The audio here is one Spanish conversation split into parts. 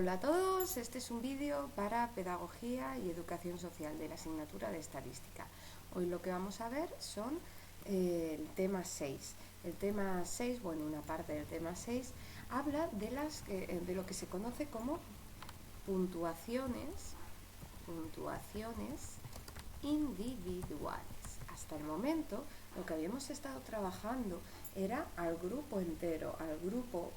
Hola a todos, este es un vídeo para Pedagogía y Educación Social de la asignatura de Estadística. Hoy lo que vamos a ver son el tema 6. El tema 6, bueno, una parte del tema 6, habla de lo que se conoce como puntuaciones individuales. Hasta el momento lo que habíamos estado trabajando era al grupo entero, al grupo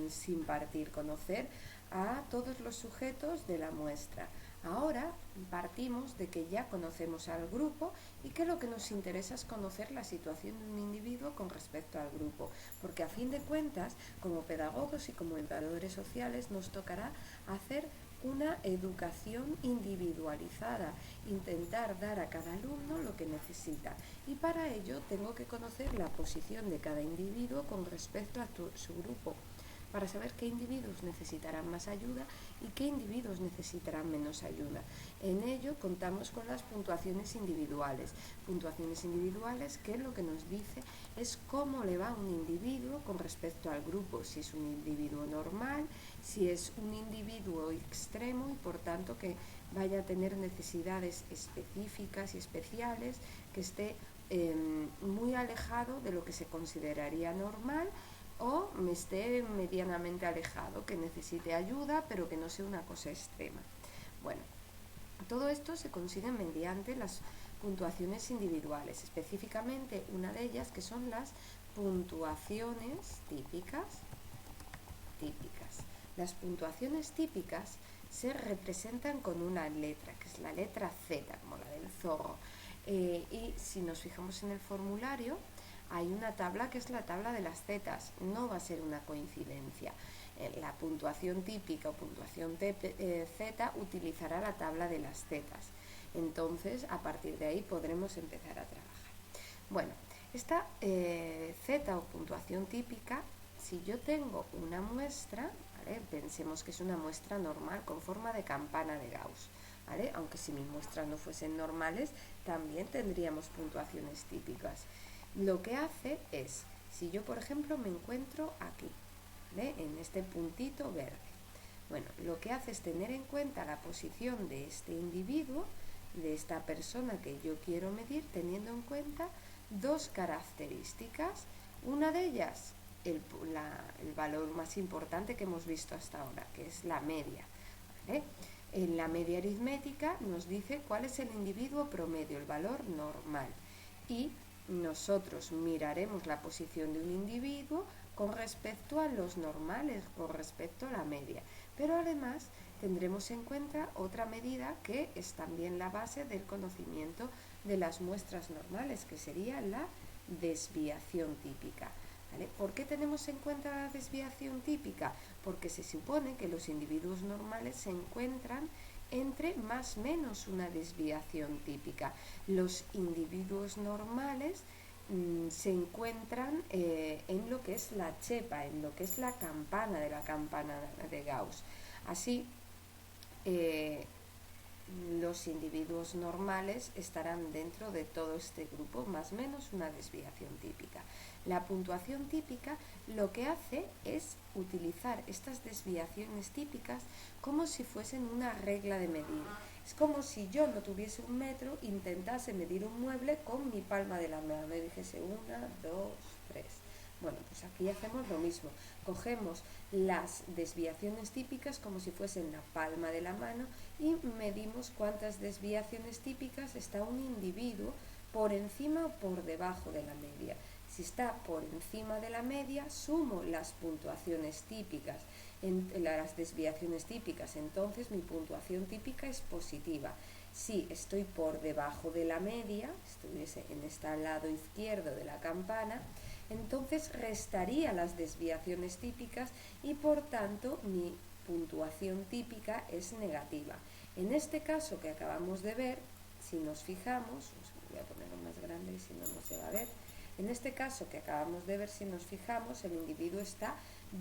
sin partir, conocer a todos los sujetos de la muestra. Ahora partimos de que ya conocemos al grupo y que lo que nos interesa es conocer la situación de un individuo con respecto al grupo, porque a fin de cuentas, como pedagogos y como educadores sociales, nos tocará hacer una educación individualizada, intentar dar a cada alumno lo que necesita, y para ello tengo que conocer la posición de cada individuo con respecto a su grupo, para saber qué individuos necesitarán más ayuda y qué individuos necesitarán menos ayuda. En ello contamos con las puntuaciones individuales. Puntuaciones individuales que lo que nos dice es cómo le va a un individuo con respecto al grupo, si es un individuo normal, si es un individuo extremo y por tanto que vaya a tener necesidades específicas y especiales, que esté muy alejado de lo que se consideraría normal, o me esté medianamente alejado, que necesite ayuda pero que no sea una cosa extrema. Bueno, todo esto se consigue mediante las puntuaciones individuales, específicamente una de ellas que son las puntuaciones típicas. Las puntuaciones típicas se representan con una letra, que es la letra Z, como la del zorro. Y si nos fijamos en el formulario, hay una tabla que es la tabla de las zetas, no va a ser una coincidencia. La puntuación típica o puntuación Z utilizará la tabla de las zetas. Entonces, a partir de ahí podremos empezar a trabajar. Bueno, esta Z o puntuación típica, si yo tengo una muestra, ¿vale? Pensemos que es una muestra normal con forma de campana de Gauss, ¿vale? Aunque si mis muestras no fuesen normales, también tendríamos puntuaciones típicas. Lo que hace es, si yo por ejemplo me encuentro aquí, ¿vale? En este puntito verde, bueno, lo que hace es tener en cuenta la posición de este individuo, de esta persona que yo quiero medir, teniendo en cuenta dos características. Una de ellas, el valor más importante que hemos visto hasta ahora, que es la media, ¿vale? En la media aritmética nos dice cuál es el individuo promedio, el valor normal, y nosotros miraremos la posición de un individuo con respecto a los normales, con respecto a la media. Pero además tendremos en cuenta otra medida que es también la base del conocimiento de las muestras normales, que sería la desviación típica. ¿Vale? ¿Por qué tenemos en cuenta la desviación típica? Porque se supone que los individuos normales se encuentran entre más o menos una desviación típica. Los individuos normales se encuentran en lo que es la chepa, en lo que es la campana de Gauss. Así, los individuos normales estarán dentro de todo este grupo, más o menos una desviación típica. La puntuación típica lo que hace es utilizar estas desviaciones típicas como si fuesen una regla de medir. Es como si yo no tuviese un metro, intentase medir un mueble con mi palma de la mano y dijese 1, 2, 3. Bueno, pues aquí hacemos lo mismo. Cogemos las desviaciones típicas como si fuesen la palma de la mano y medimos cuántas desviaciones típicas está un individuo por encima o por debajo de la media. Si está por encima de la media, sumo las puntuaciones típicas, las desviaciones típicas, entonces mi puntuación típica es positiva. Si estoy por debajo de la media, estuviese en este lado izquierdo de la campana, entonces restaría las desviaciones típicas y por tanto mi puntuación típica es negativa. En este caso que acabamos de ver, si nos fijamos, voy a ponerlo más grande si no, no se va a ver. En este caso que acabamos de ver, si nos fijamos, el individuo está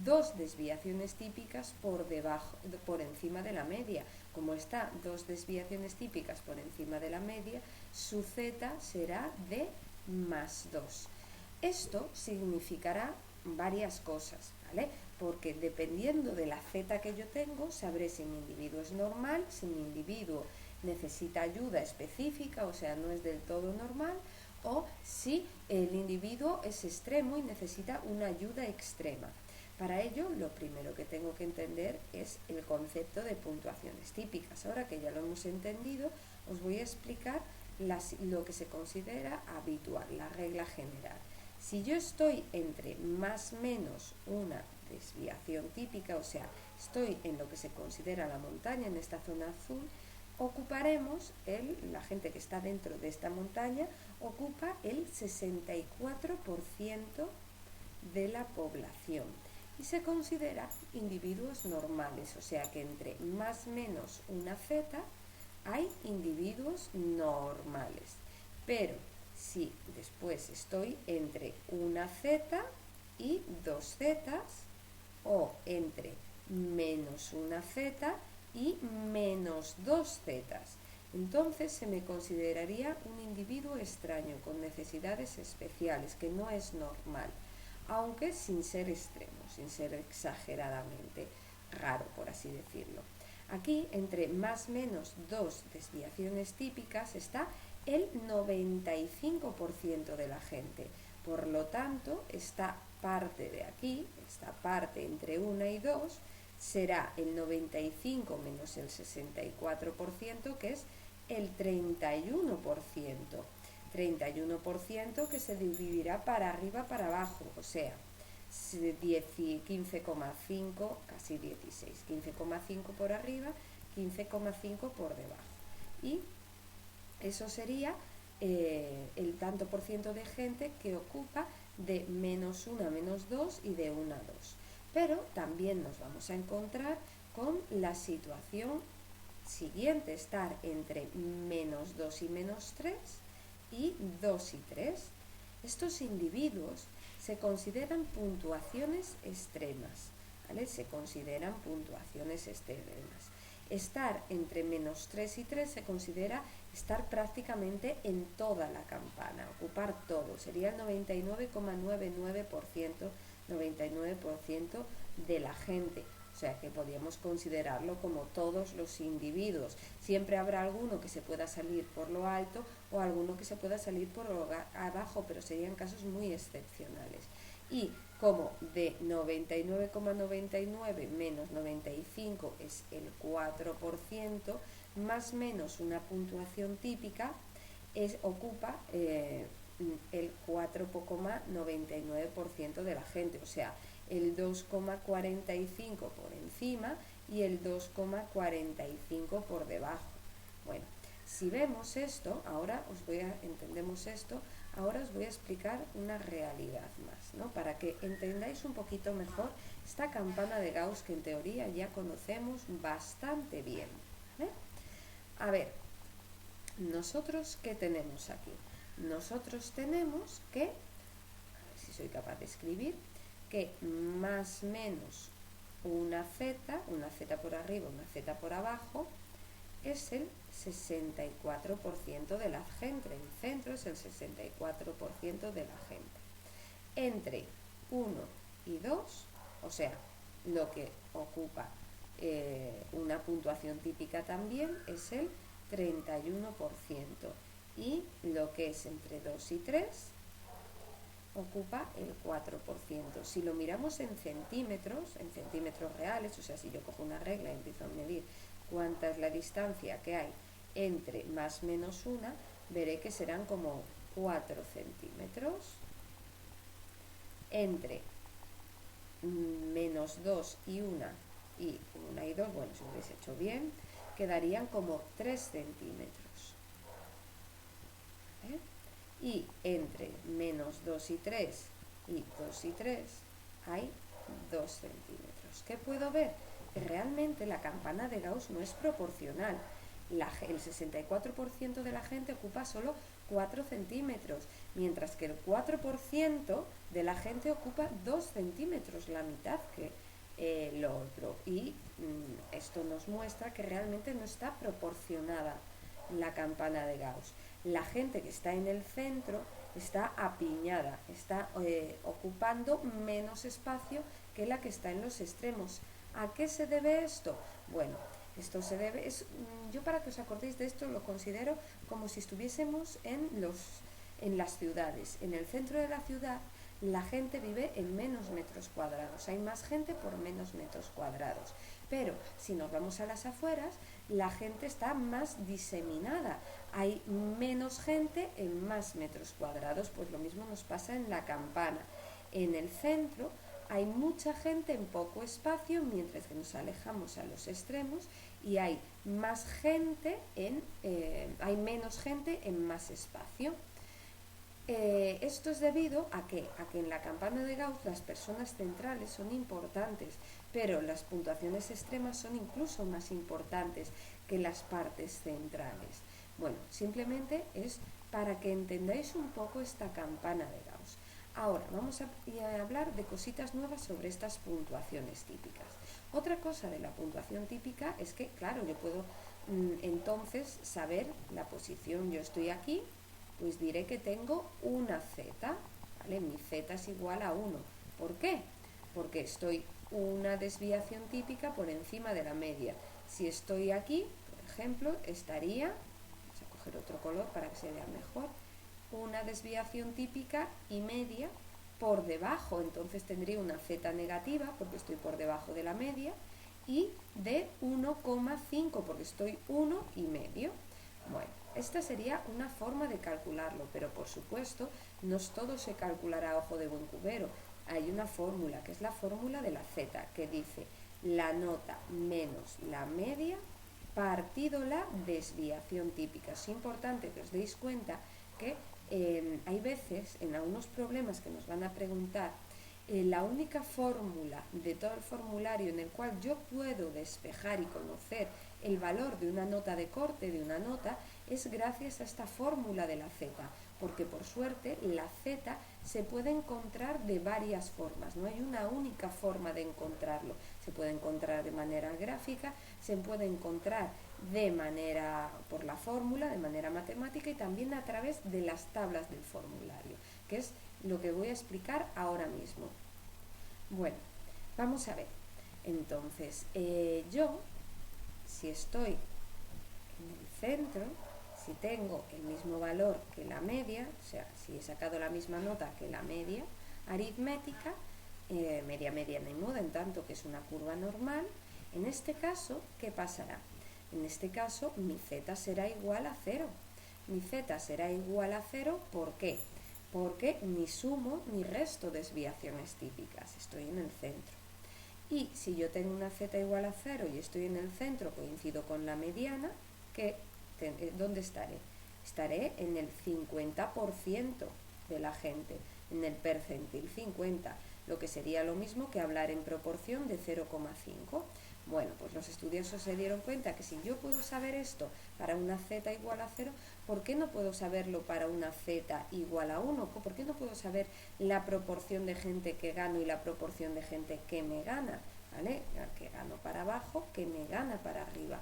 dos desviaciones típicas por encima de la media. Como está dos desviaciones típicas por encima de la media, su z será de más 2. Esto significará varias cosas, ¿vale? porque dependiendo de la z que yo tengo, sabré si mi individuo es normal, si mi individuo necesita ayuda específica, o sea, no es del todo normal, o si el individuo es extremo y necesita una ayuda extrema. Para ello, lo primero que tengo que entender es el concepto de puntuaciones típicas. Ahora que ya lo hemos entendido, os voy a explicar lo que se considera habitual, la regla general. Si yo estoy entre más o menos una desviación típica, o sea, estoy en lo que se considera la montaña, en esta zona azul, ocuparemos, la gente que está dentro de esta montaña, ocupa el 64% de la población y se considera individuos normales, o sea que entre más o menos una z hay individuos normales. Pero si después estoy entre una z y dos zetas, o entre menos una z y menos dos zetas, entonces se me consideraría un individuo extraño con necesidades especiales, que no es normal, aunque sin ser extremo, sin ser exageradamente raro, por así decirlo. Aquí, entre más o menos dos desviaciones típicas, está el 95% de la gente. Por lo tanto, esta parte de aquí, esta parte entre 1 y 2, será el 95 menos el 64%, que es el 31%. 31% que se dividirá para arriba, para abajo, o sea, 15,5, casi 16, 15,5 por arriba, 15,5 por debajo. Y eso sería el tanto por ciento de gente que ocupa de menos 1 a menos 2 y de 1 a 2. Pero también nos vamos a encontrar con la situación siguiente, estar entre menos 2 y menos 3 y 2 y 3. Estos individuos se consideran puntuaciones extremas, ¿vale? Se consideran puntuaciones extremas. Estar entre menos 3 y 3 se considera estar prácticamente en toda la campana, ocupar todo, sería el 99,99%, 99% de la gente. O sea que podríamos considerarlo como todos los individuos. Siempre habrá alguno que se pueda salir por lo alto o alguno que se pueda salir por lo abajo, pero serían casos muy excepcionales. Y como de 99,99 menos 95 es el 4%, más o menos una puntuación típica ocupa el 4,99% de la gente, o sea, el 2,45 por encima y el 2,45 por debajo. Bueno, si vemos esto, entendemos esto, ahora os voy a explicar una realidad más, ¿no? Para que entendáis un poquito mejor esta campana de Gauss que en teoría ya conocemos bastante bien, ¿eh? A ver, nosotros, ¿qué tenemos aquí? Nosotros tenemos que, a ver si soy capaz de escribir, que más o menos una z por arriba, una z por abajo, es el 64% de la gente. El centro es el 64% de la gente. Entre 1 y 2, o sea, lo que ocupa una puntuación típica también es el 31%. Y lo que es entre 2 y 3 ocupa el 4%. Si lo miramos en centímetros reales, o sea, si yo cojo una regla y empiezo a medir cuánta es la distancia que hay entre más menos una, veré que serán como 4 centímetros. Entre menos 2 y 1 y 1 y 2, bueno, si lo hubiese hecho bien, quedarían como 3 centímetros. Y entre menos 2 y 3 y 2 y 3 hay 2 centímetros. ¿Qué puedo ver? Que realmente la campana de Gauss no es proporcional. El 64% de la gente ocupa solo 4 centímetros, mientras que el 4% de la gente ocupa 2 centímetros, la mitad que lo otro. Y esto nos muestra que realmente no está proporcionada la campana de Gauss. La gente que está en el centro está apiñada, está ocupando menos espacio que la que está en los extremos. ¿A qué se debe esto? Bueno, esto se debe, yo para que os acordéis de esto lo considero como si estuviésemos en las ciudades. En el centro de la ciudad la gente vive en menos metros cuadrados, hay más gente por menos metros cuadrados. Pero si nos vamos a las afueras, la gente está más diseminada, hay menos gente en más metros cuadrados, pues lo mismo nos pasa en la Campana. En el centro hay mucha gente en poco espacio, mientras que nos alejamos a los extremos y hay más gente hay menos gente en más espacio. Esto es debido a que en la campana de Gauss las personas centrales son importantes, pero las puntuaciones extremas son incluso más importantes que las partes centrales. Bueno, simplemente es para que entendáis un poco esta campana de Gauss. Ahora vamos a hablar de cositas nuevas sobre estas puntuaciones típicas. Otra cosa de la puntuación típica es que, claro, yo puedo entonces saber la posición. Yo estoy aquí, pues diré que tengo una z, ¿vale? Mi z es igual a 1. ¿Por qué? Porque estoy una desviación típica por encima de la media. Si estoy aquí, por ejemplo, estaría, vamos a coger otro color para que se vea mejor, una desviación típica y media por debajo, entonces tendría una z negativa porque estoy por debajo de la media, y de 1,5 porque estoy 1 y medio. Bueno, esta sería una forma de calcularlo, pero por supuesto no todo se calculará a ojo de buen cubero. Hay una fórmula, que es la fórmula de la z, que dice la nota menos la media partido la desviación típica. Es importante que os deis cuenta que hay veces, en algunos problemas que nos van a preguntar, la única fórmula de todo el formulario en el cual yo puedo despejar y conocer el valor de una nota de corte, de una nota, es gracias a esta fórmula de la z, porque por suerte la z se puede encontrar de varias formas, no hay una única forma de encontrarlo. Se puede encontrar de manera gráfica, se puede encontrar de manera por la fórmula, de manera matemática, y también a través de las tablas del formulario, que es lo que voy a explicar ahora mismo. Bueno, vamos a ver. Entonces, yo, si estoy en el centro, si tengo el mismo valor que la media, o sea, si he sacado la misma nota que la media aritmética, media mediana y moda, en tanto que es una curva normal, en este caso, ¿qué pasará? En este caso, mi z será igual a 0. Mi z será igual a 0, ¿por qué? Porque ni sumo ni resto desviaciones típicas, estoy en el centro. Y si yo tengo una z igual a 0 y estoy en el centro, coincido con la mediana, ¿dónde estaré? Estaré en el 50% de la gente, en el percentil 50, lo que sería lo mismo que hablar en proporción de 0,5. Bueno, pues los estudiosos se dieron cuenta que si yo puedo saber esto para una z igual a 0, ¿por qué no puedo saberlo para una z igual a 1? ¿Por qué no puedo saber la proporción de gente que gano y la proporción de gente que me gana? ¿Vale? Que gano para abajo, que me gana para arriba.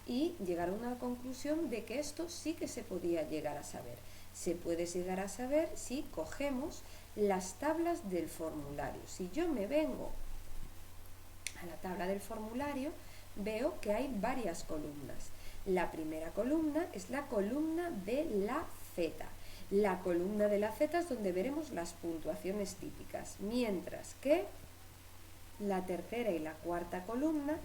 Y llegar a una conclusión de que esto sí que se podía llegar a saber. Se puede llegar a saber si cogemos las tablas del formulario. Si yo me vengo a la tabla del formulario, veo que hay varias columnas. La primera columna es la columna de la z. La columna de la z es donde veremos las puntuaciones típicas, mientras que la tercera y la cuarta columna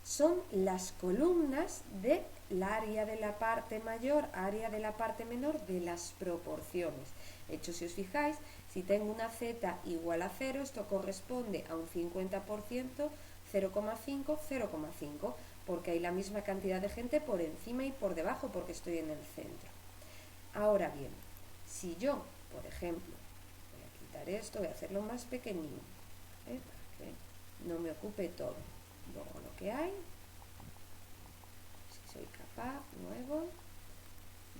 son las columnas del área de la parte mayor, área de la parte menor de las proporciones. De hecho, si os fijáis, si tengo una z igual a 0, esto corresponde a un 50%, 0,5, 0,5, porque hay la misma cantidad de gente por encima y por debajo, porque estoy en el centro. Ahora bien, si yo, por ejemplo, voy a quitar esto, voy a hacerlo más pequeñito, para que no me ocupe todo. Luego lo que hay, si soy capaz, nuevo.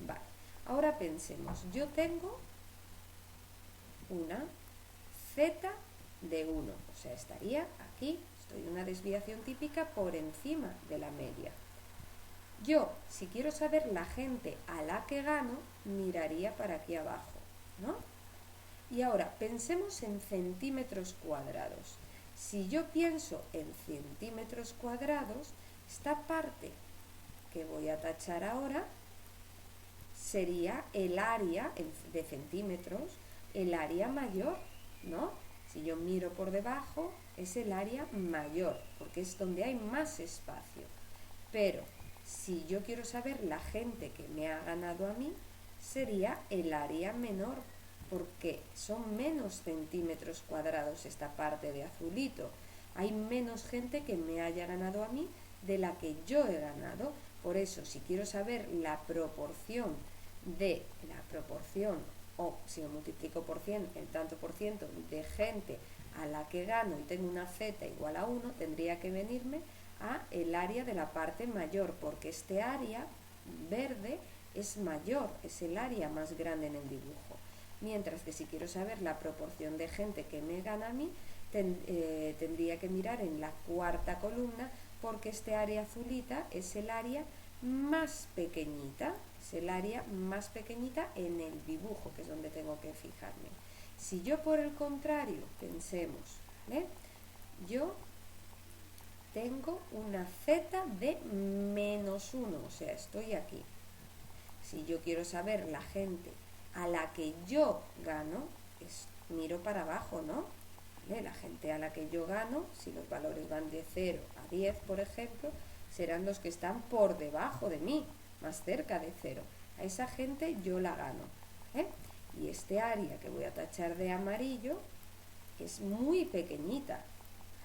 Vale, ahora pensemos, yo tengo una z de 1, o sea, estaría aquí, estoy en una desviación típica por encima de la media. Yo, si quiero saber la gente a la que gano, miraría para aquí abajo, ¿no? Y ahora, pensemos en centímetros cuadrados. Si yo pienso en centímetros cuadrados, esta parte que voy a tachar ahora sería el área de centímetros, el área mayor, ¿no? Si yo miro por debajo, es el área mayor, porque es donde hay más espacio. Pero si yo quiero saber la gente que me ha ganado a mí, sería el área menor, porque son menos centímetros cuadrados esta parte de azulito. Hay menos gente que me haya ganado a mí de la que yo he ganado. Por eso, si quiero saber la proporción o si lo multiplico por 100, el tanto por ciento de gente a la que gano y tengo una z igual a 1, tendría que venirme a el área de la parte mayor, porque este área verde es mayor, es el área más grande en el dibujo. Mientras que si quiero saber la proporción de gente que me gana a mí, tendría que mirar en la cuarta columna, porque este área azulita es el área más pequeñita, es el área más pequeñita en el dibujo, que es donde tengo que fijarme. Si yo por el contrario, pensemos, ¿eh? Yo tengo una z de menos 1, o sea, estoy aquí. Si yo quiero saber la gente a la que yo gano, miro para abajo, ¿no? ¿Vale? La gente a la que yo gano, si los valores van de 0 a 10, por ejemplo, serán los que están por debajo de mí, más cerca de 0. A esa gente yo la gano, ¿eh? Y este área que voy a tachar de amarillo es muy pequeñita,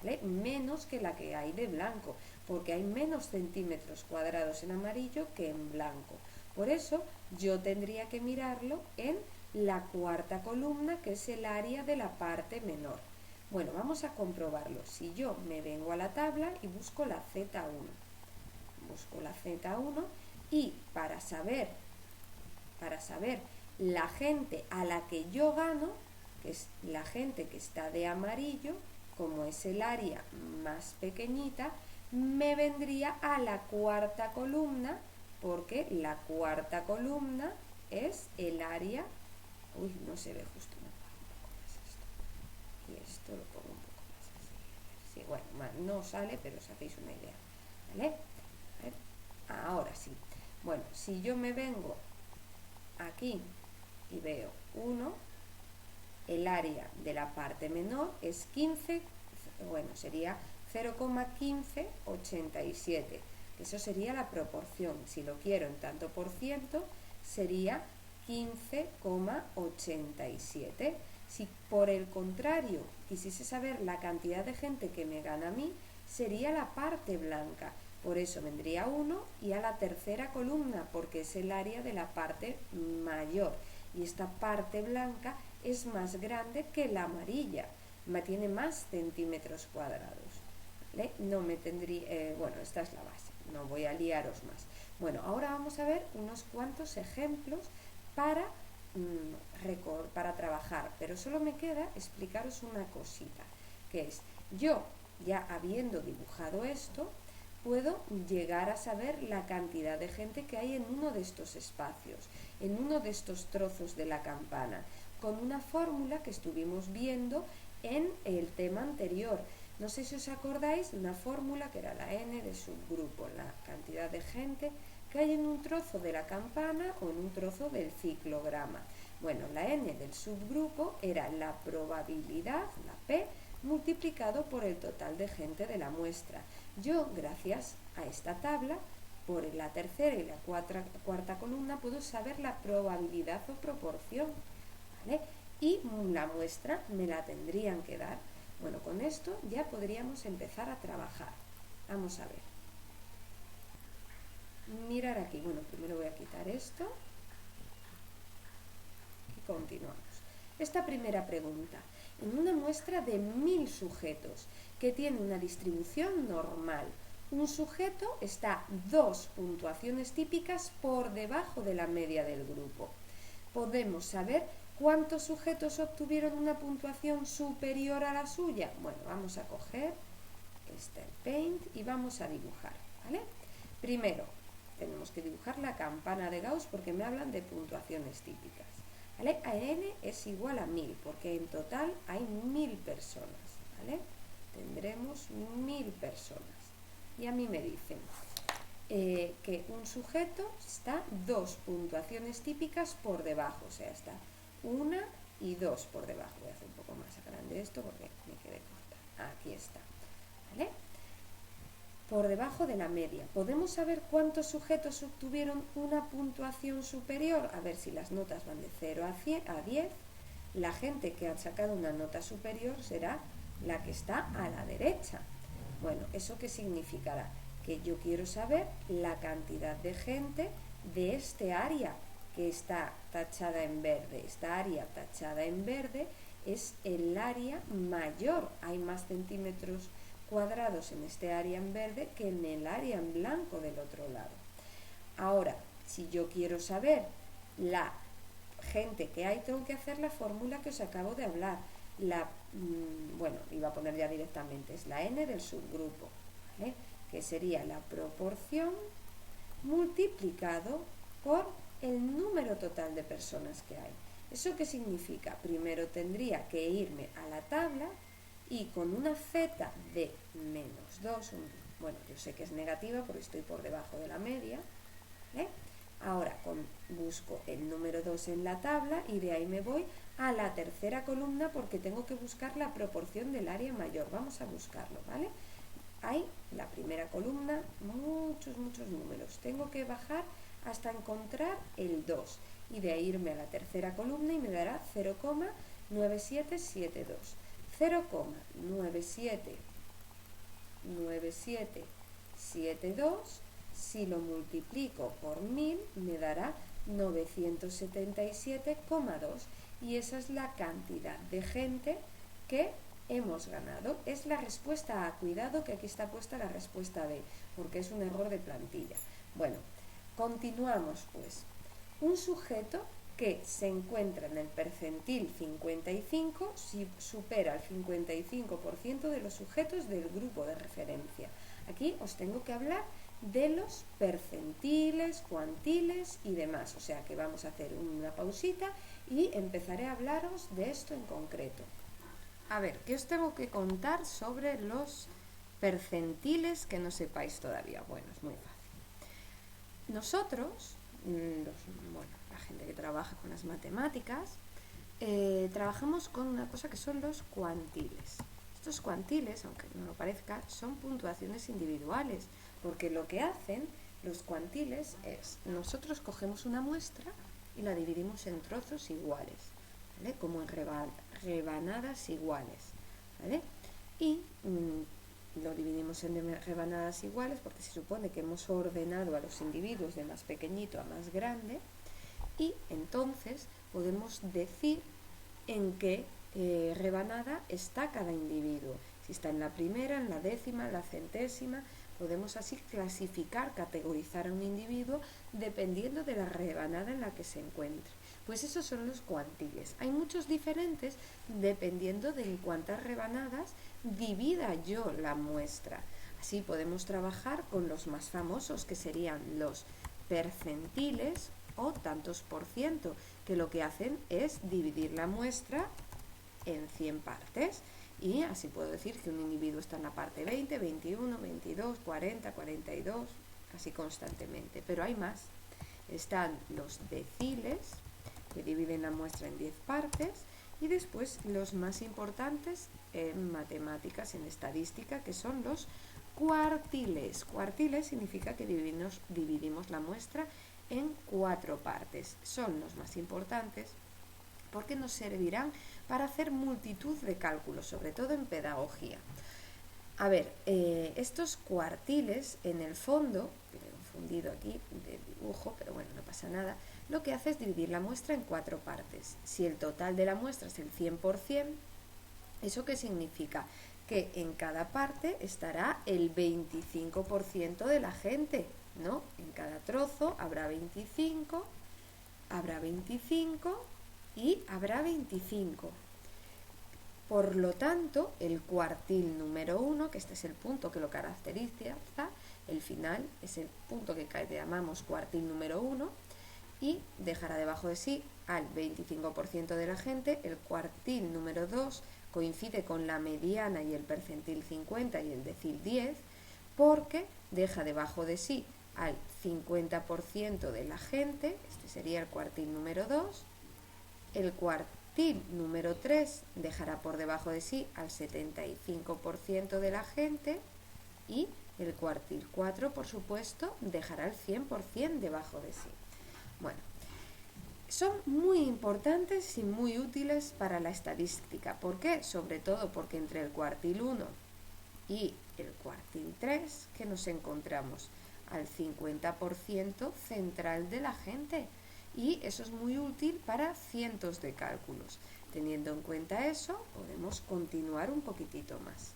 ¿vale? Menos que la que hay de blanco, porque hay menos centímetros cuadrados en amarillo que en blanco. Por eso yo tendría que mirarlo en la cuarta columna, que es el área de la parte menor. Bueno, vamos a comprobarlo. Si yo me vengo a la tabla y busco la Z1, busco la Z1 y para saber la gente a la que yo gano, que es la gente que está de amarillo, como es el área más pequeñita, me vendría a la cuarta columna, porque la cuarta columna es el área, uy, no se ve justo, me pongo un poco más esto, y esto lo pongo un poco más así, sí, bueno, no sale, pero os hacéis una idea, ¿vale? A ver, ahora sí. Bueno, si yo me vengo aquí y veo 1, el área de la parte menor es 15, bueno, sería 0,1587, eso sería la proporción. Si lo quiero en tanto por ciento, sería 15,87. Si por el contrario quisiese saber la cantidad de gente que me gana a mí, sería la parte blanca. Por eso vendría 1 y a la tercera columna, porque es el área de la parte mayor. Y esta parte blanca es más grande que la amarilla, tiene más centímetros cuadrados. ¿Vale? No me tendría, bueno, esta es la base, no voy a liaros más. Bueno, ahora vamos a ver unos cuantos ejemplos para trabajar, pero solo me queda explicaros una cosita, que es, yo ya habiendo dibujado esto, puedo llegar a saber la cantidad de gente que hay en uno de estos espacios, en uno de estos trozos de la campana, con una fórmula que estuvimos viendo en el tema anterior. No sé si os acordáis de una fórmula que era la n de subgrupo, la cantidad de gente que hay en un trozo de la campana o en un trozo del ciclograma. Bueno, la n del subgrupo era la probabilidad, la p, multiplicado por el total de gente de la muestra. Yo, gracias a esta tabla, por la tercera y la cuarta columna, puedo saber la probabilidad o proporción, ¿vale? Y la muestra me la tendrían que dar. Bueno, con esto ya podríamos empezar a trabajar. Vamos a ver. Mirar aquí. Bueno, primero voy a quitar esto. Y continuamos. Esta primera pregunta. En una muestra de 1000 sujetos que tiene una distribución normal, un sujeto está 2 puntuaciones típicas por debajo de la media del grupo. Podemos saber ¿cuántos sujetos obtuvieron una puntuación superior a la suya? Bueno, vamos a coger el Paint y vamos a dibujar, ¿vale? Primero, tenemos que dibujar la campana de Gauss porque me hablan de puntuaciones típicas, ¿vale? A n es igual a 1000 porque en total hay 1000 personas, ¿vale? tendremos 1000 personas. Y a mí me dicen que un sujeto está 2 puntuaciones típicas por debajo, o sea, está 1 y 2 por debajo. Voy a hacer un poco más grande esto porque me quedé corta. Aquí está, ¿vale? Por debajo de la media. ¿Podemos saber cuántos sujetos obtuvieron una puntuación superior? A ver si las notas van de 0 a 10. La gente que ha sacado una nota superior será la que está a la derecha. Bueno, ¿eso qué significará? Que yo quiero saber la cantidad de gente de este área que está tachada en verde. Esta área tachada en verde es el área mayor. Hay más centímetros cuadrados en este área en verde que en el área en blanco del otro lado. Ahora, si yo quiero saber la gente que hay, tengo que hacer la fórmula que os acabo de hablar. Bueno, iba a poner ya directamente, es la n del subgrupo, ¿vale? Que sería la proporción multiplicado por el número total de personas que hay. ¿Eso qué significa? Primero tendría que irme a la tabla y con una z de menos 2, bueno, yo sé que es negativa porque estoy por debajo de la media, ¿vale? Ahora busco el número 2 en la tabla y de ahí me voy a la tercera columna porque tengo que buscar la proporción del área mayor. Vamos a buscarlo, ¿vale? Hay la primera columna, muchos números. Tengo que bajar hasta encontrar el 2 y de ahí irme a la tercera columna y me dará 0,9772. 0,9772, si lo multiplico por 1000 me dará 977,2 y esa es la cantidad de gente que hemos ganado. Es la respuesta A. Cuidado que aquí está puesta la respuesta B porque es un error de plantilla. Bueno, continuamos pues. Un sujeto que se encuentra en el percentil 55 si supera el 55% de los sujetos del grupo de referencia. Aquí os tengo que hablar de los percentiles, cuantiles y demás. O sea que vamos a hacer una pausita y empezaré a hablaros de esto en concreto. A ver, ¿qué os tengo que contar sobre los percentiles que no sepáis todavía? Bueno, es muy fácil. Nosotros, la gente que trabaja con las matemáticas, trabajamos con una cosa que son los cuantiles. Estos cuantiles, aunque no lo parezca, son puntuaciones individuales, porque lo que hacen los cuantiles es, nosotros cogemos una muestra y la dividimos en trozos iguales, ¿vale? Como en rebanadas iguales, ¿vale? Y lo dividimos en rebanadas iguales porque se supone que hemos ordenado a los individuos de más pequeñito a más grande y entonces podemos decir en qué rebanada está cada individuo. Si está en la primera, en la décima, en la centésima, podemos así clasificar, categorizar a un individuo dependiendo de la rebanada en la que se encuentre. Pues esos son los cuantiles. Hay muchos diferentes dependiendo de en cuántas rebanadas divida yo la muestra. Así podemos trabajar con los más famosos, que serían los percentiles o tantos por ciento, que lo que hacen es dividir la muestra en 100 partes. Y así puedo decir que un individuo está en la parte 20, 21, 22, 40, 42, así constantemente. Pero hay más. Están los deciles, que dividen la muestra en 10 partes, y después los más importantes en matemáticas, en estadística, que son los cuartiles. Cuartiles significa que dividimos la muestra en 4 partes. Son los más importantes porque nos servirán para hacer multitud de cálculos, sobre todo en pedagogía. A ver, estos cuartiles, en el fondo, que he confundido aquí de dibujo, pero bueno, no pasa nada, lo que hace es dividir la muestra en 4 partes. Si el total de la muestra es el 100%, ¿eso qué significa? Que en cada parte estará el 25% de la gente, ¿no? En cada trozo habrá 25 y habrá 25. Por lo tanto, el cuartil número 1, que este es el punto que lo caracteriza, el final es el punto que llamamos cuartil número 1, y dejará debajo de sí al 25% de la gente. El cuartil número 2 coincide con la mediana y el percentil 50 y el decil 10, porque deja debajo de sí al 50% de la gente, este sería el cuartil número 2, el cuartil número 3 dejará por debajo de sí al 75% de la gente y el cuartil 4, por supuesto, dejará el 100% debajo de sí. Bueno, son muy importantes y muy útiles para la estadística. ¿Por qué? Sobre todo porque entre el cuartil 1 y el cuartil 3, que nos encontramos al 50% central de la gente. Y eso es muy útil para cientos de cálculos. Teniendo en cuenta eso, podemos continuar un poquitito más.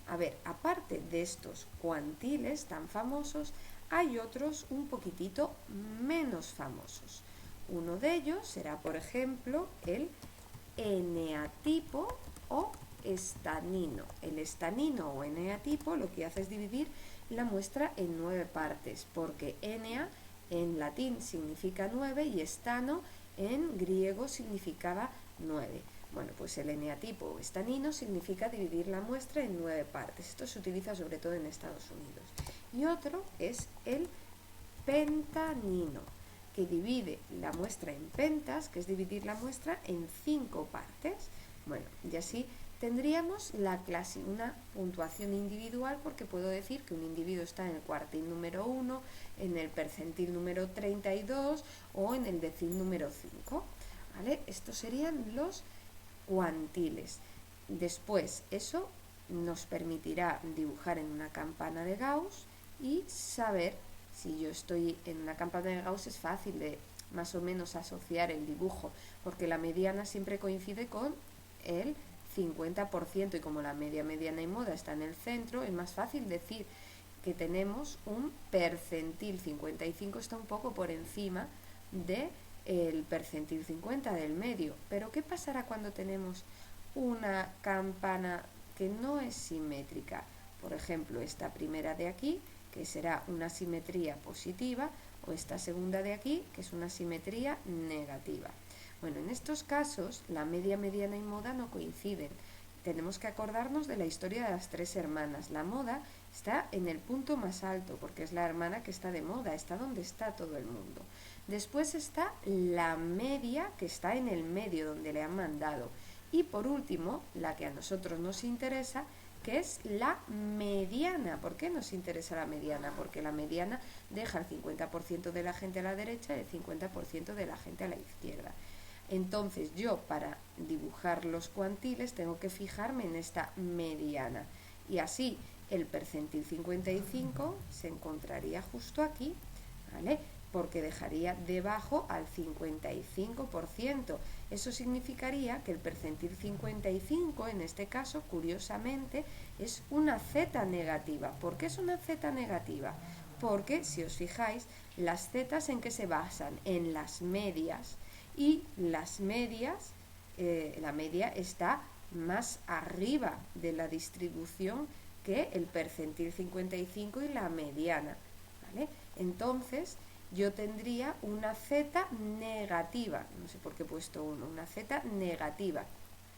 A ver, aparte de estos cuantiles tan famosos, hay otros un poquitito menos famosos. Uno de ellos será, por ejemplo, el eneatipo o estanino. El estanino o eneatipo lo que hace es dividir la muestra en 9 partes, porque enea en latín significa 9 y estano en griego significaba 9. Bueno, pues el eneatipo o estanino significa dividir la muestra en 9 partes. Esto se utiliza sobre todo en Estados Unidos. Y otro es el pentanino, que divide la muestra en pentas, que es dividir la muestra en 5 partes. Bueno, y así tendríamos una puntuación individual, porque puedo decir que un individuo está en el cuartil número 1, en el percentil número 32 o en el decil número 5. ¿Vale? Estos serían los cuantiles. Después, eso nos permitirá dibujar en una campana de Gauss y saber si yo estoy en una campana de Gauss. Es fácil de más o menos asociar el dibujo, porque la mediana siempre coincide con el 50%, y como la media, mediana y moda está en el centro, es más fácil decir que tenemos un percentil 55, está un poco por encima del percentil 50 del medio. Pero ¿qué pasará cuando tenemos una campana que no es simétrica? Por ejemplo, esta primera de aquí, que será una simetría positiva, o esta segunda de aquí, que es una simetría negativa. Bueno, en estos casos la media, mediana y moda no coinciden. Tenemos que acordarnos de la historia de las 3 hermanas. La moda está en el punto más alto, porque es la hermana que está de moda, está donde está todo el mundo. Después está la media, que está en el medio, donde le han mandado. Y por último, la que a nosotros nos interesa, que es la mediana. ¿Por qué nos interesa la mediana? Porque la mediana deja el 50% de la gente a la derecha y el 50% de la gente a la izquierda. Entonces yo, para dibujar los cuantiles, tengo que fijarme en esta mediana. Y así el percentil 55 se encontraría justo aquí, ¿vale? Porque dejaría debajo al 55%. Eso significaría que el percentil 55, en este caso, curiosamente, es una z negativa. ¿Por qué es una z negativa? Porque, si os fijáis, las zetas en qué se basan, en las medias, y las medias, la media está más arriba de la distribución que el percentil 55 y la mediana, ¿vale? Entonces yo tendría una z negativa, no sé por qué he puesto 1, una z negativa,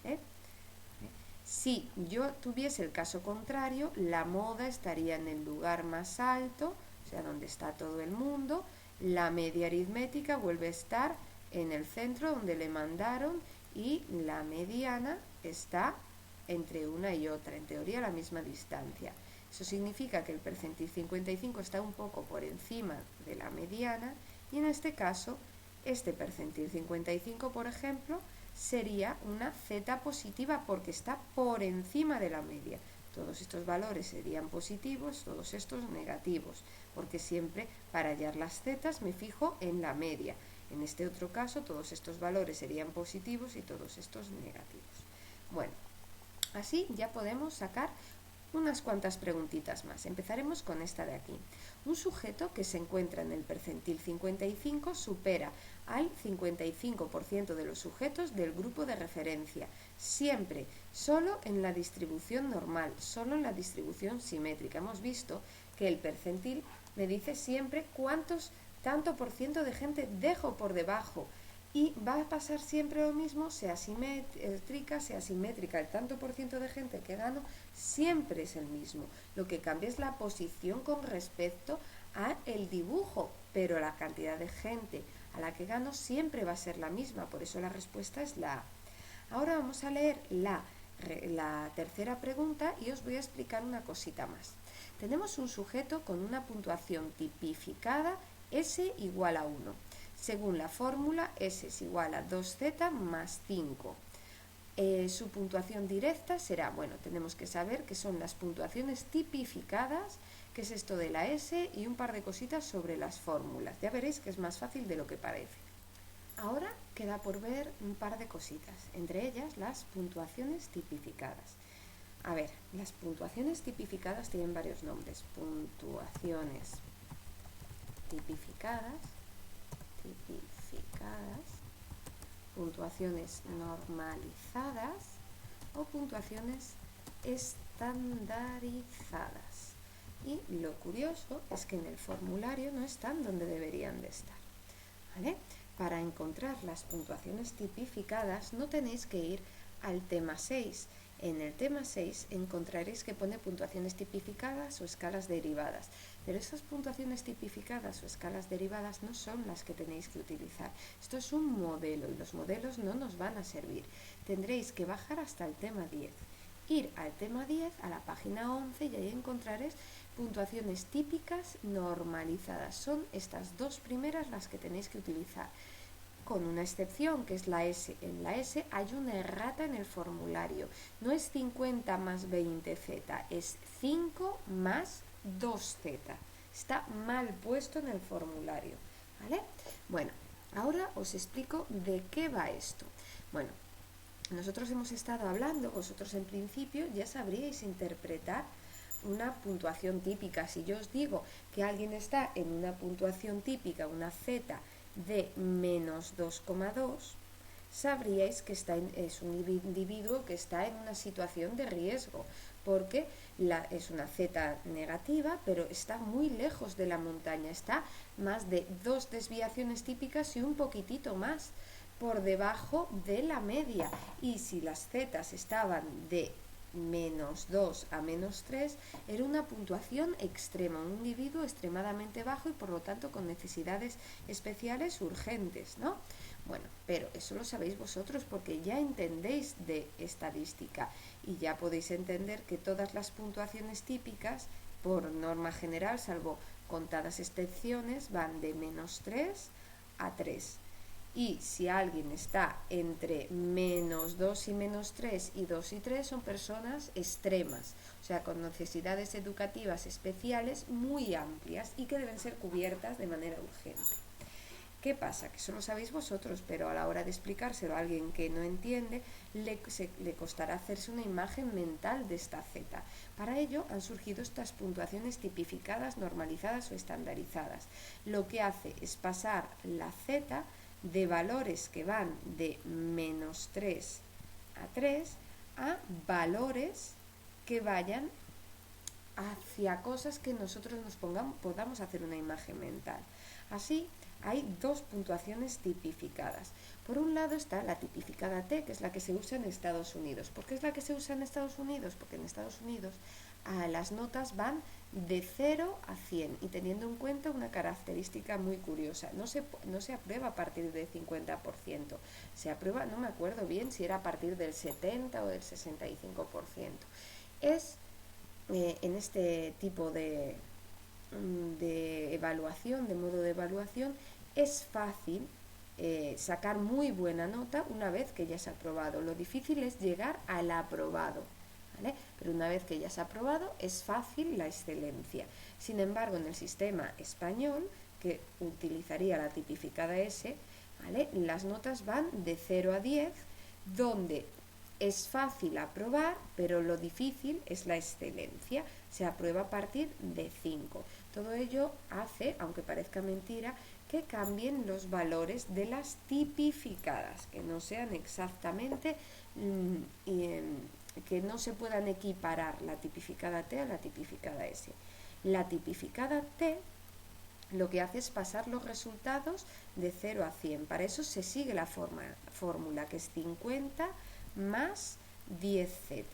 ¿eh? Si yo tuviese el caso contrario, la moda estaría en el lugar más alto, o sea, donde está todo el mundo. La media aritmética vuelve a estar en el centro, donde le mandaron, y la mediana está entre una y otra, en teoría a la misma distancia. Eso significa que el percentil 55 está un poco por encima de la mediana, y en este caso, este percentil 55, por ejemplo, sería una z positiva, porque está por encima de la media. Todos estos valores serían positivos, todos estos negativos, porque siempre para hallar las zetas me fijo en la media. En este otro caso, todos estos valores serían positivos y todos estos negativos. Bueno, así ya podemos sacar unas cuantas preguntitas más. Empezaremos con esta de aquí. Un sujeto que se encuentra en el percentil 55 supera al 55% de los sujetos del grupo de referencia, siempre, solo en la distribución normal, solo en la distribución simétrica. Hemos visto que el percentil me dice siempre cuántos tanto por ciento de gente dejo por debajo Y va a pasar siempre lo mismo, sea simétrica, sea simétrica. El tanto por ciento de gente que gano siempre es el mismo. Lo que cambia es la posición con respecto a el dibujo, pero la cantidad de gente a la que gano siempre va a ser la misma. Por eso la respuesta es la A. Ahora vamos a leer la tercera pregunta y os voy a explicar una cosita más. Tenemos un sujeto con una puntuación tipificada S igual a 1. Según la fórmula, S es igual a 2z más 5. Su puntuación directa será, bueno, tenemos que saber que son las puntuaciones tipificadas, que es esto de la S, y un par de cositas sobre las fórmulas. Ya veréis que es más fácil de lo que parece. Ahora queda por ver un par de cositas, entre ellas las puntuaciones tipificadas. A ver, las puntuaciones tipificadas tienen varios nombres. Puntuaciones tipificadas, puntuaciones normalizadas o puntuaciones estandarizadas. Y lo curioso es que en el formulario no están donde deberían de estar. ¿Vale? Para encontrar las puntuaciones tipificadas no tenéis que ir al tema 6. En el tema 6 encontraréis que pone puntuaciones tipificadas o escalas derivadas, pero esas puntuaciones tipificadas o escalas derivadas no son las que tenéis que utilizar. Esto es un modelo y los modelos no nos van a servir. Tendréis que bajar hasta el tema 10. Ir al tema 10, a la página 11, y ahí encontraréis puntuaciones típicas normalizadas. Son estas dos primeras las que tenéis que utilizar, con una excepción, que es la S. En la S hay una errata en el formulario. No es 50 más 20z, es 5 más 2z. Está mal puesto en el formulario, ¿vale? Bueno, ahora os explico de qué va esto. Bueno, nosotros hemos estado hablando, vosotros en principio ya sabríais interpretar una puntuación típica. Si yo os digo que alguien está en una puntuación típica, una Z de menos 2,2, sabríais que es un individuo que está en una situación de riesgo, porque es una Z negativa, pero está muy lejos de la montaña, está más de 2 desviaciones típicas y un poquitito más por debajo de la media. Y si las zetas estaban de menos 2 a menos 3, era una puntuación extrema, un individuo extremadamente bajo y por lo tanto con necesidades especiales urgentes, ¿no? Bueno, pero eso lo sabéis vosotros porque ya entendéis de estadística y ya podéis entender que todas las puntuaciones típicas, por norma general, salvo contadas excepciones, van de menos 3 a 3. Y si alguien está entre menos 2 y menos 3 y 2 y 3, son personas extremas, o sea, con necesidades educativas especiales muy amplias y que deben ser cubiertas de manera urgente. ¿Qué pasa? Que eso lo sabéis vosotros, pero a la hora de explicárselo a alguien que no entiende, le costará hacerse una imagen mental de esta Z. Para ello han surgido estas puntuaciones tipificadas, normalizadas o estandarizadas. Lo que hace es pasar la Z de valores que van de menos 3 a 3 a valores que vayan hacia cosas que nosotros podamos hacer una imagen mental. Así, hay dos puntuaciones tipificadas. Por un lado está la tipificada T, que es la que se usa en Estados Unidos. ¿Por qué es la que se usa en Estados Unidos? Porque en Estados Unidos las notas van de 0 a 100 y teniendo en cuenta una característica muy curiosa. No se aprueba a partir del 50%. Se aprueba, no me acuerdo bien si era a partir del 70 o del 65%. En este tipo de evaluación, de modo de evaluación, es fácil sacar muy buena nota una vez que ya se ha aprobado. Lo difícil es llegar al aprobado, ¿vale? Pero una vez que ya se ha aprobado es fácil la excelencia. Sin embargo, en el sistema español, que utilizaría la tipificada S, ¿vale?, las notas van de 0 a 10, donde es fácil aprobar, pero lo difícil es la excelencia. Se aprueba a partir de 5. Todo ello hace, aunque parezca mentira, que cambien los valores de las tipificadas, que no sean exactamente, que no se puedan equiparar la tipificada T a la tipificada S. La tipificada T lo que hace es pasar los resultados de 0 a 100. Para eso se sigue la fórmula, que es 50 más 10z.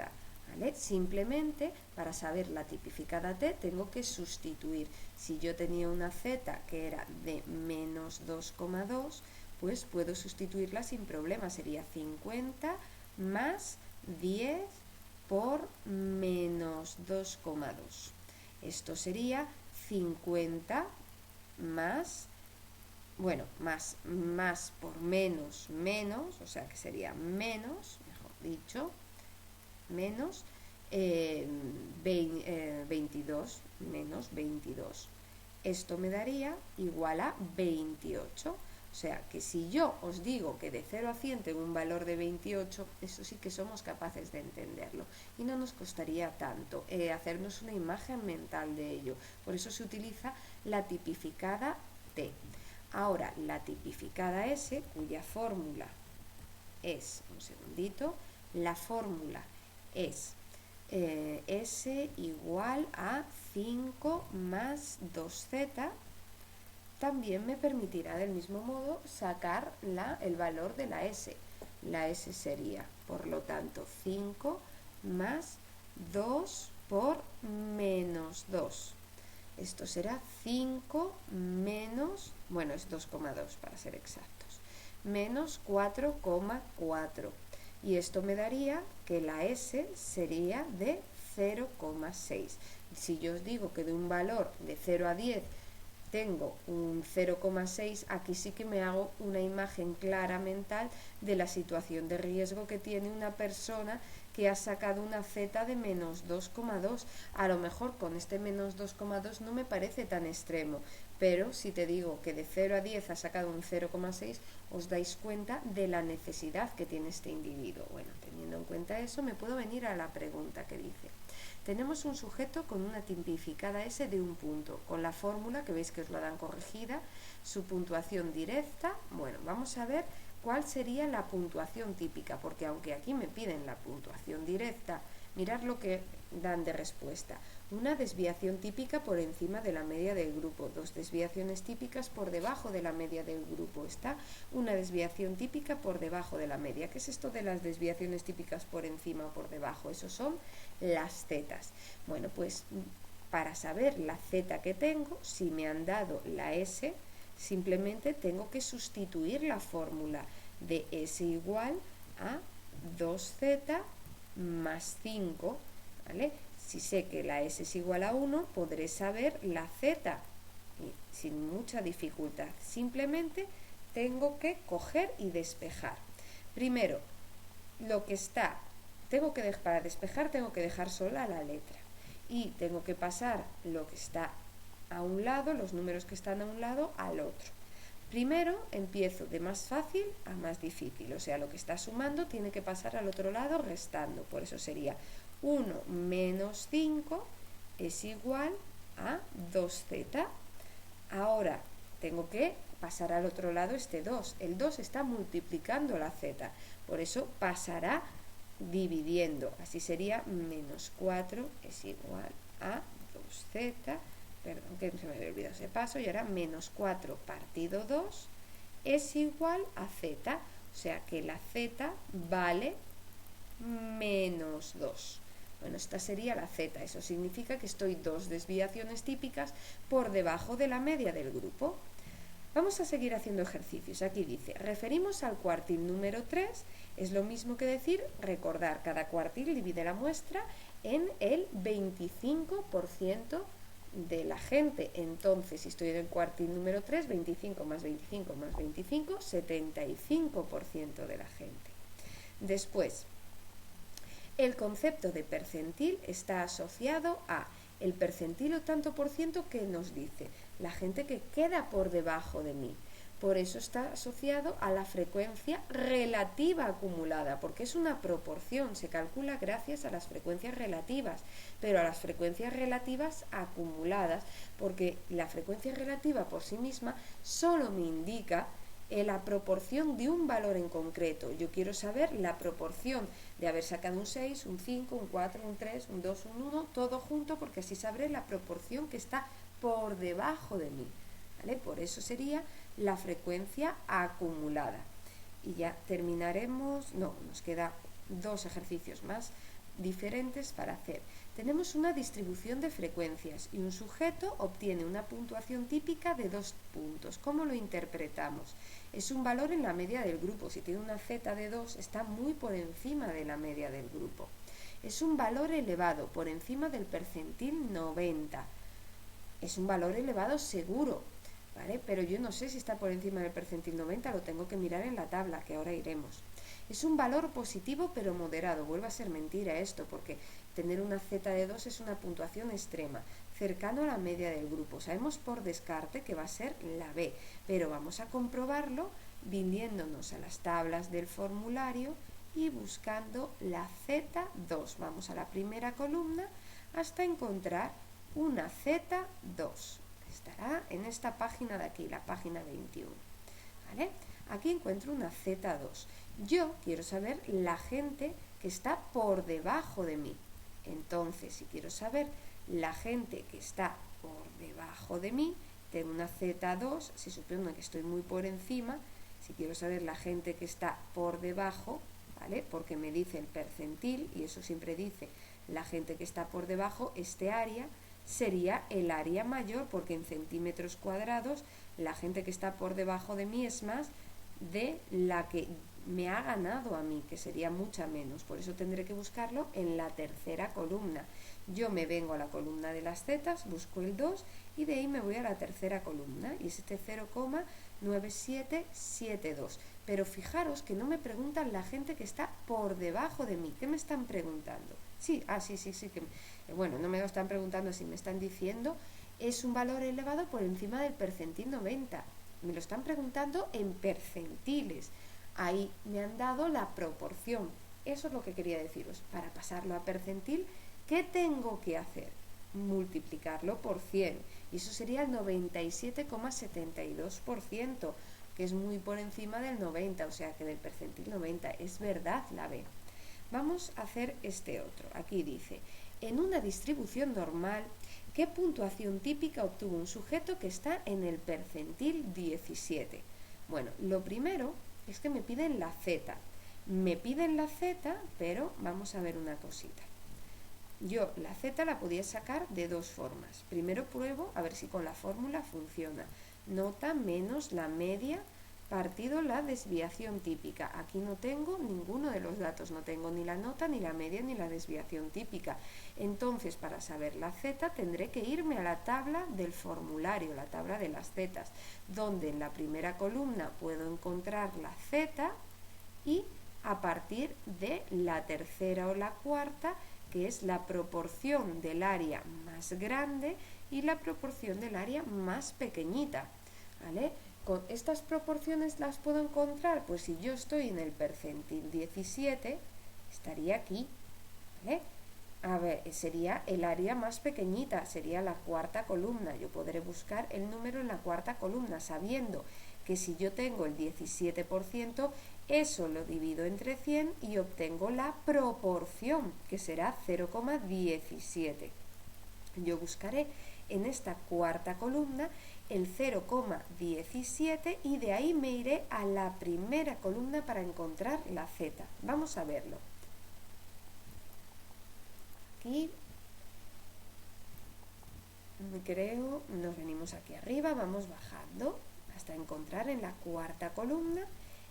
¿Vale? Simplemente, para saber la tipificada t, tengo que sustituir. Si yo tenía una z que era de menos 2,2, pues puedo sustituirla sin problema. Sería 50 más 10 por menos 2,2. Esto sería 50 más, bueno, más por menos, o sea que sería menos, mejor dicho, menos 22, menos 22. Esto me daría igual a 28. O sea que si yo os digo que de 0 a 100 tengo un valor de 28, eso sí que somos capaces de entenderlo. Y no nos costaría tanto hacernos una imagen mental de ello. Por eso se utiliza la tipificada T. Ahora, la tipificada S, cuya fórmula es, un segundito, la fórmula es S igual a 5 más 2z, también me permitirá del mismo modo sacar el valor de la S. La S sería, por lo tanto, 5 más 2 por menos 2. Esto será 5 menos, bueno, es 2,2 para ser exactos, menos 4,4. Y esto me daría que la S sería de 0,6. Si yo os digo que de un valor de 0 a 10 tengo un 0,6, aquí sí que me hago una imagen clara mental de la situación de riesgo que tiene una persona que ha sacado una Z de menos 2,2. A lo mejor con este menos 2,2 no me parece tan extremo, pero si te digo que de 0 a 10 ha sacado un 0,6, os dais cuenta de la necesidad que tiene este individuo. Bueno, teniendo en cuenta eso, me puedo venir a la pregunta que dice: tenemos un sujeto con una tipificada S de un punto, con la fórmula que veis que os la dan corregida, su puntuación directa. Bueno, vamos a ver cuál sería la puntuación típica, porque aunque aquí me piden la puntuación directa, mirad lo que dan de respuesta. Una desviación típica por encima de la media del grupo, dos desviaciones típicas por debajo de la media del grupo. Está una desviación típica por debajo de la media. ¿Qué es esto de las desviaciones típicas por encima o por debajo? Eso son las zetas. Bueno, pues para saber la zeta que tengo, si me han dado la S, simplemente tengo que sustituir la fórmula de S igual a 2z más 5, ¿vale? Si sé que la S es igual a 1, podré saber la Z sin mucha dificultad. Simplemente tengo que coger y despejar. Primero, lo que está, para despejar tengo que dejar sola la letra. Y tengo que pasar lo que está a un lado, los números que están a un lado, al otro. Primero empiezo de más fácil a más difícil, o sea, lo que está sumando tiene que pasar al otro lado restando. Por eso sería 1 menos 5 es igual a 2z. Ahora tengo que pasar al otro lado este 2. El 2 está multiplicando la z, por eso pasará dividiendo. Así sería menos 4 es igual a 2z. Perdón, que se me había olvidado ese paso. Y ahora menos 4 partido 2 es igual a z. O sea que la z vale menos 2. Bueno, esta sería la z. Eso significa que estoy dos desviaciones típicas por debajo de la media del grupo. Vamos a seguir haciendo ejercicios. Aquí dice, referimos al cuartil número 3. Es lo mismo que decir, recordar, cada cuartil divide la muestra en el 25% de la gente. Entonces, si estoy en el cuartil número 3, 25 más 25 más 25, 75% de la gente. Después, el concepto de percentil está asociado a el percentil o tanto por ciento que nos dice la gente que queda por debajo de mí. Por eso está asociado a la frecuencia relativa acumulada, porque es una proporción, se calcula gracias a las frecuencias relativas, pero a las frecuencias relativas acumuladas, porque la frecuencia relativa por sí misma solo me indica la proporción de un valor en concreto. Yo quiero saber la proporción de haber sacado un 6, un 5, un 4, un 3, un 2, un 1, todo junto, porque así sabré la proporción que está por debajo de mí. ¿vale? Por eso sería la frecuencia acumulada. Y ya terminaremos, no, nos queda 2 ejercicios más diferentes para hacer. Tenemos una distribución de frecuencias y un sujeto obtiene una puntuación típica de 2 puntos. ¿Cómo lo interpretamos? Es un valor en la media del grupo. Si tiene una z de 2, está muy por encima de la media del grupo. Es un valor elevado, por encima del percentil 90. Es un valor elevado seguro, ¿vale? Pero yo no sé si está por encima del percentil 90, lo tengo que mirar en la tabla, que ahora iremos. Es un valor positivo pero moderado. Vuelve a ser mentira esto, porque tener una z de 2 es una puntuación extrema, cercano a la media del grupo. Sabemos por descarte que va a ser la B, pero vamos a comprobarlo viniéndonos a las tablas del formulario y buscando la Z2. Vamos a la primera columna hasta encontrar una Z2. Estará en esta página de aquí, la página 21. ¿Vale? Aquí encuentro una Z2. Yo quiero saber la gente que está por debajo de mí. Entonces, si quiero saber la gente que está por debajo de mí, tengo una Z2, se supone que estoy muy por encima. Si quiero saber la gente que está por debajo, ¿vale? Porque me dice el percentil, y eso siempre dice la gente que está por debajo, este área sería el área mayor, porque en centímetros cuadrados la gente que está por debajo de mí es más de la que me ha ganado a mí, que sería mucha menos. Por eso tendré que buscarlo en la tercera columna. Yo me vengo a la columna de las zetas, busco el 2 y de ahí me voy a la tercera columna y es este 0,9772. Pero fijaros que no me preguntan la gente que está por debajo de mí. ¿Qué me están preguntando? Sí, que bueno, no me lo están preguntando, si me están diciendo es un valor elevado por encima del percentil 90. Me lo están preguntando en percentiles. Ahí me han dado la proporción. Eso es lo que quería deciros. Para pasarlo a percentil, ¿qué tengo que hacer? Multiplicarlo por 100. Y eso sería el 97,72%, que es muy por encima del 90, o sea que del percentil 90. Es verdad la B. Vamos a hacer este otro. Aquí dice, en una distribución normal, ¿qué puntuación típica obtuvo un sujeto que está en el percentil 17? Bueno, lo primero es que me piden la Z. Me piden la Z, pero vamos a ver una cosita. Yo la Z la podía sacar de 2 formas. Primero pruebo a ver si con la fórmula funciona. Nota menos la media partido la desviación típica. Aquí no tengo ninguno de los datos, no tengo ni la nota, ni la media, ni la desviación típica. Entonces, para saber la Z, tendré que irme a la tabla del formulario, la tabla de las zetas, donde en la primera columna puedo encontrar la Z y a partir de la tercera o la cuarta, que es la proporción del área más grande y la proporción del área más pequeñita, ¿vale? Con estas proporciones las puedo encontrar, pues si yo estoy en el percentil 17, estaría aquí, ¿vale? A ver, sería el área más pequeñita, sería la cuarta columna. Yo podré buscar el número en la cuarta columna, sabiendo que si yo tengo el 17%, eso lo divido entre 100 y obtengo la proporción, que será 0,17. Yo buscaré en esta cuarta columna el 0,17 y de ahí me iré a la primera columna para encontrar la Z. Vamos a verlo. Aquí creo, nos venimos aquí arriba, vamos bajando hasta encontrar en la cuarta columna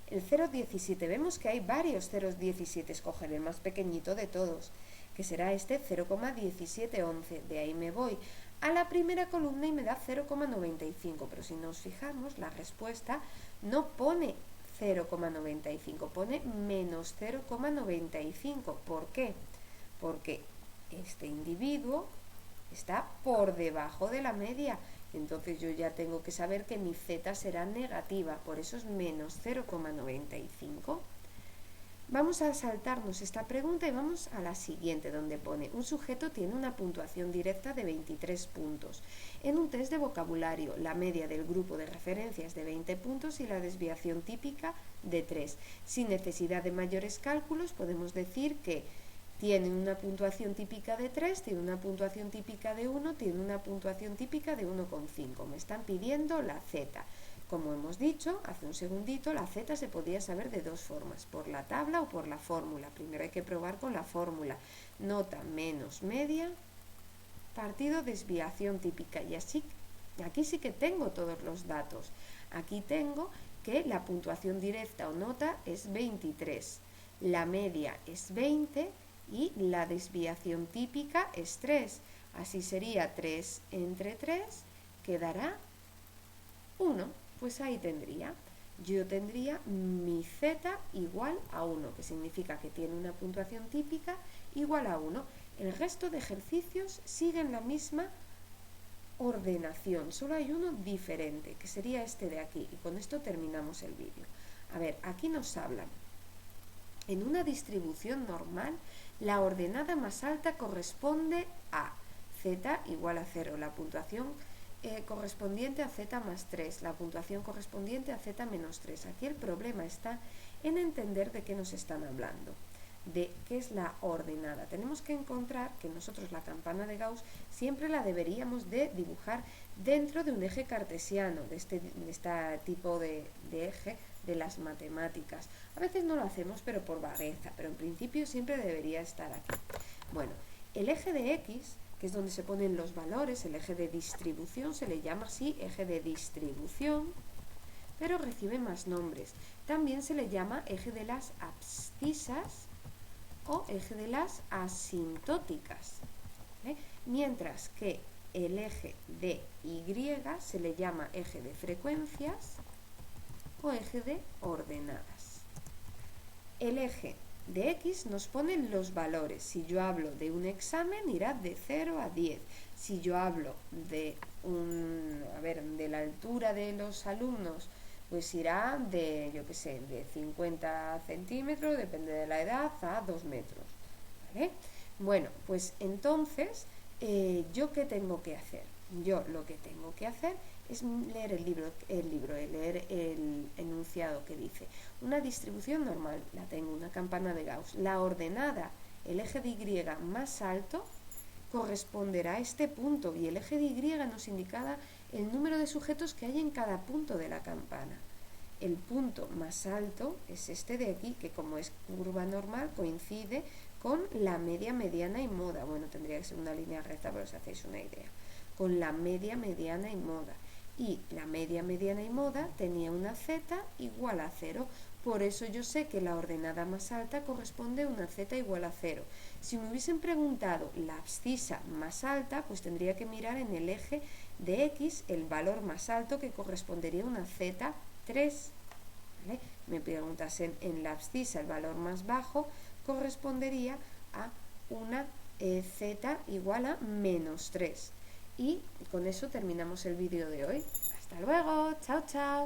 el 0,17. Vemos que hay varios 0,17, escoger el más pequeñito de todos, que será este 0,1711. De ahí me voy a la primera columna y me da 0,95, pero si nos fijamos, la respuesta no pone 0,95, pone menos 0,95. ¿Por qué? Porque este individuo está por debajo de la media, entonces yo ya tengo que saber que mi Z será negativa, por eso es menos 0,95. Vamos a saltarnos esta pregunta y vamos a la siguiente, donde pone: un sujeto tiene una puntuación directa de 23 puntos. En un test de vocabulario, la media del grupo de referencia es de 20 puntos y la desviación típica de 3. Sin necesidad de mayores cálculos, podemos decir que Tienen una puntuación típica de 3, tienen una puntuación típica de 1, tienen una puntuación típica de 1,5. Me están pidiendo la z. Como hemos dicho hace un segundito, la z se podía saber de dos formas, por la tabla o por la fórmula. Primero hay que probar con la fórmula. Nota menos media partido desviación típica. Y así, aquí sí que tengo todos los datos. Aquí tengo que la puntuación directa o nota es 23, la media es 20 y la desviación típica es 3. Así sería 3 entre 3, quedará 1. Pues ahí tendría. Yo tendría mi z igual a 1, que significa que tiene una puntuación típica igual a 1. El resto de ejercicios siguen la misma ordenación, solo hay uno diferente, que sería este de aquí, y con esto terminamos el vídeo. A ver, aquí nos hablan. En una distribución normal, la ordenada más alta corresponde a z igual a 0, la puntuación correspondiente a z más 3, la puntuación correspondiente a z menos 3. Aquí el problema está en entender de qué nos están hablando, de qué es la ordenada. Tenemos que encontrar que nosotros la campana de Gauss siempre la deberíamos de dibujar dentro de un eje cartesiano, de este tipo de eje de las matemáticas. A veces no lo hacemos, pero por vagueza, pero en principio siempre debería estar aquí. Bueno, el eje de X, que es donde se ponen los valores, el eje de distribución, se le llama así eje de distribución, pero recibe más nombres. También se le llama eje de las abscisas o eje de las asintóticas, ¿vale? Mientras que el eje de Y se le llama eje de frecuencias o eje de ordenadas. El eje de X nos pone los valores. Si yo hablo de un examen, irá de 0 a 10. Si yo hablo de de la altura de los alumnos, pues irá de, yo qué sé, de 50 centímetros, depende de la edad, a 2 metros. ¿Vale? Bueno, pues entonces, ¿yo qué tengo que hacer? Yo lo que tengo que hacer es leer leer el enunciado que dice: una distribución normal, la tengo, una campana de Gauss, la ordenada, el eje de Y más alto, corresponderá a este punto, y el eje de Y nos indicará el número de sujetos que hay en cada punto de la campana. El punto más alto es este de aquí, que como es curva normal coincide con la media, mediana y moda. Bueno, tendría que ser una línea recta, pero os hacéis una idea. Con la media, mediana y moda. Y la media, mediana y moda tenía una z igual a 0. Por eso yo sé que la ordenada más alta corresponde a una z igual a 0. Si me hubiesen preguntado la abscisa más alta, pues tendría que mirar en el eje de X el valor más alto, que correspondería a una z3. ¿Vale? Me preguntasen en la abscisa el valor más bajo, correspondería a una z igual a menos 3. Y con eso terminamos el vídeo de hoy. Hasta luego, chao chao.